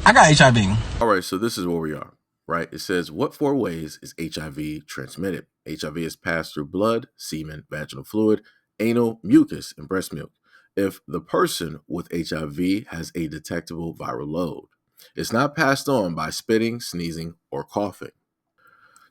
I got HIV. All right, so this is where we are, right? It says, what four ways is HIV transmitted? HIV is passed through blood, semen, vaginal fluid, anal, mucus, and breast milk. If the person with HIV has a detectable viral load, it's not passed on by spitting, sneezing, or coughing.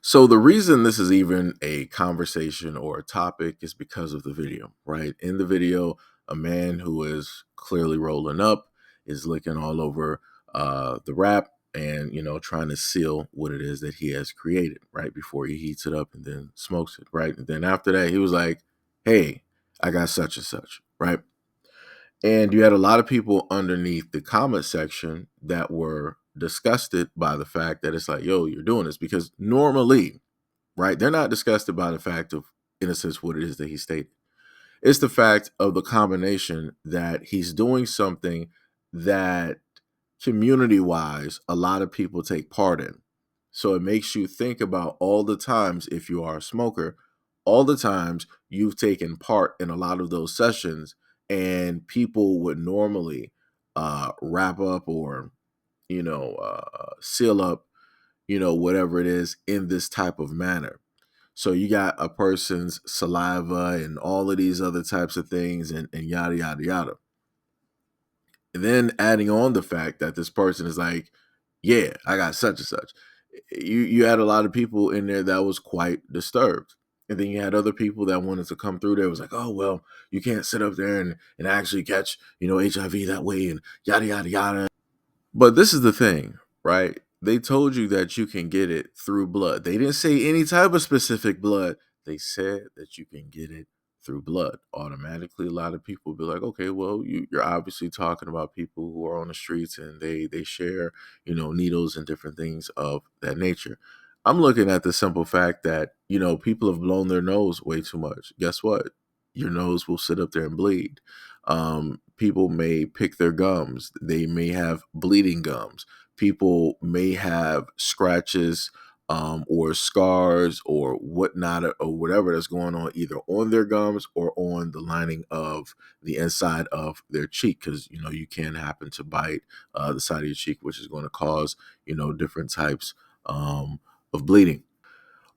So the reason this is even a conversation or a topic is because of the video, right? In the video, a man who is clearly rolling up is licking all over the wrap and, trying to seal what it is that he has created, right? Before he heats it up and then smokes it, right? And then after that, he was like, hey, I got such and such, right? And you had a lot of people underneath the comment section that were disgusted by the fact that it's like, yo, you're doing this because normally, right? They're not disgusted by the fact of, in a sense, what it is that he stated. It's the fact of the combination that he's doing something that community wise, a lot of people take part in. So it makes you think about all the times, if you are a smoker, all the times you've taken part in a lot of those sessions, and people would normally wrap up or, seal up, whatever it is in this type of manner. So you got a person's saliva and all of these other types of things and yada, yada, yada. And then adding on the fact that this person is like, yeah, I got such and such. You had a lot of people in there that was quite disturbed. And then you had other people that wanted to come through there. It was like, oh, well, you can't sit up there and actually catch, HIV that way and yada, yada, yada. But this is the thing, right? They told you that you can get it through blood. They didn't say any type of specific blood. They said that you can get it through blood. Automatically, a lot of people be like, okay, well, you're obviously talking about people who are on the streets and they share, needles and different things of that nature. I'm looking at the simple fact that, people have blown their nose way too much. Guess what? Your nose will sit up there and bleed. People may pick their gums. They may have bleeding gums. People may have scratches or scars or whatnot or whatever that's going on either on their gums or on the lining of the inside of their cheek, because you can happen to bite the side of your cheek, which is going to cause different types of bleeding.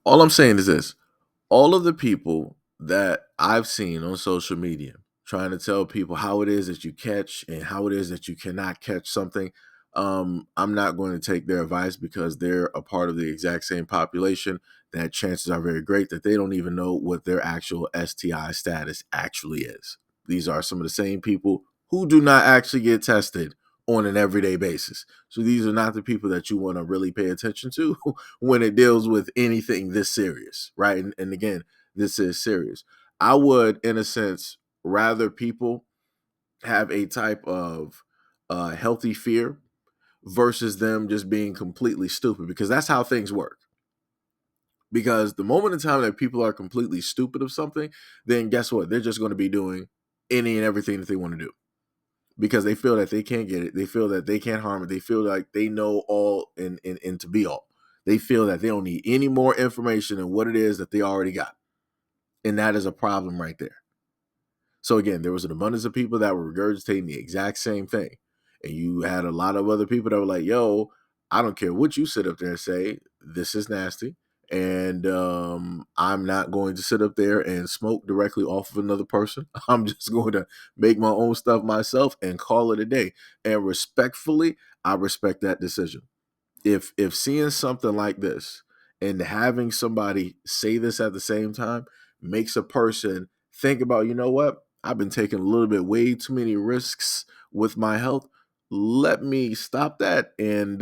All I'm saying is this: all of the people that I've seen on social media trying to tell people how it is that you catch and how it is that you cannot catch something, I'm not going to take their advice because they're a part of the exact same population that chances are very great that they don't even know what their actual STI status actually is. These are some of the same people who do not actually get tested on an everyday basis. So these are not the people that you want to really pay attention to when it deals with anything this serious, right? And again, this is serious. I would, in a sense, rather people have a type of healthy fear versus them just being completely stupid, because that's how things work. Because the moment in time that people are completely stupid of something, then guess what? They're just going to be doing any and everything that they want to do because they feel that they can't get it. They feel that they can't harm it. They feel like they know all and to be all. They feel that they don't need any more information than what it is that they already got. And that is a problem right there. So again, there was an abundance of people that were regurgitating the exact same thing. And you had a lot of other people that were like, yo, I don't care what you sit up there and say, this is nasty. And I'm not going to sit up there and smoke directly off of another person. I'm just going to make my own stuff myself and call it a day. And respectfully, I respect that decision. If seeing something like this and having somebody say this at the same time makes a person think about, you know what, I've been taking a little bit way too many risks with my health. Let me stop that and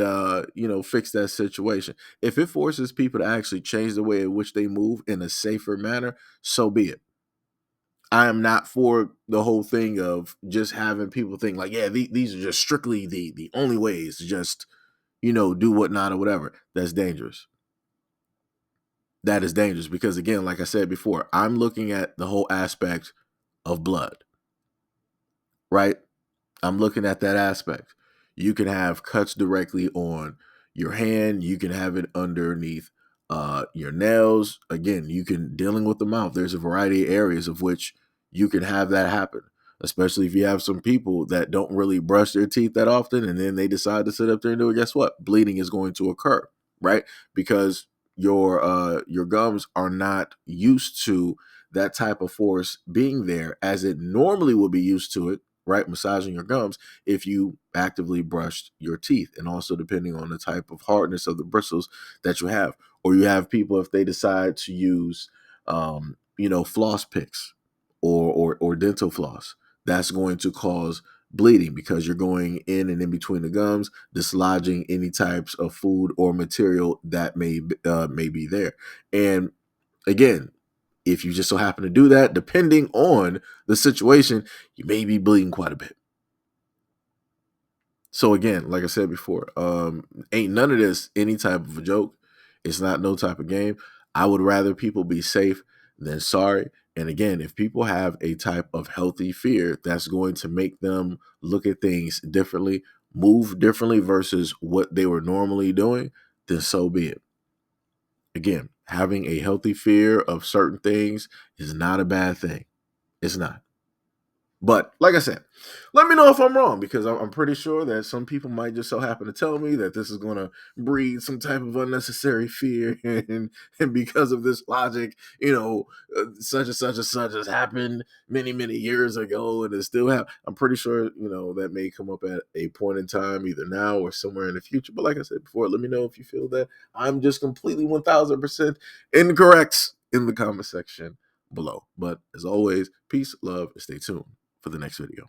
fix that situation. If it forces people to actually change the way in which they move in a safer manner, so be it. I am not for the whole thing of just having people think like, yeah, these are just strictly the only ways to just do whatnot or whatever. That's dangerous. That is dangerous because, again, like I said before, I'm looking at the whole aspect of blood, right? I'm looking at that aspect. You can have cuts directly on your hand. You can have it underneath your nails. Again, you can dealing with the mouth. There's a variety of areas of which you can have that happen. especially if you have some people that don't really brush their teeth that often and then they decide to sit up there and do it. Guess what? Bleeding is going to occur, right? Because your gums are not used to that type of force being there as it normally would be used to it, right? Massaging your gums if you actively brushed your teeth, and also depending on the type of hardness of the bristles that you have. Or you have people, if they decide to use floss picks or dental floss, that's going to cause bleeding because you're going in and in between the gums, dislodging any types of food or material that may be there. And again, if you just so happen to do that, depending on the situation, you may be bleeding quite a bit. So again, like I said before, ain't none of this any type of a joke. It's not no type of game. I would rather people be safe than sorry. And again, if people have a type of healthy fear that's going to make them look at things differently, move differently versus what they were normally doing, then so be it. Again, having a healthy fear of certain things is not a bad thing. It's not. But like I said, let me know if I'm wrong, because I'm pretty sure that some people might just so happen to tell me that this is going to breed some type of unnecessary fear, and because of this logic, such and such and such has happened many years ago and it still have. I'm pretty sure that may come up at a point in time, either now or somewhere in the future. But like I said before, let me know if you feel that I'm just completely 1000% incorrect in the comment section below. But as always, peace, love, and stay tuned for the next video.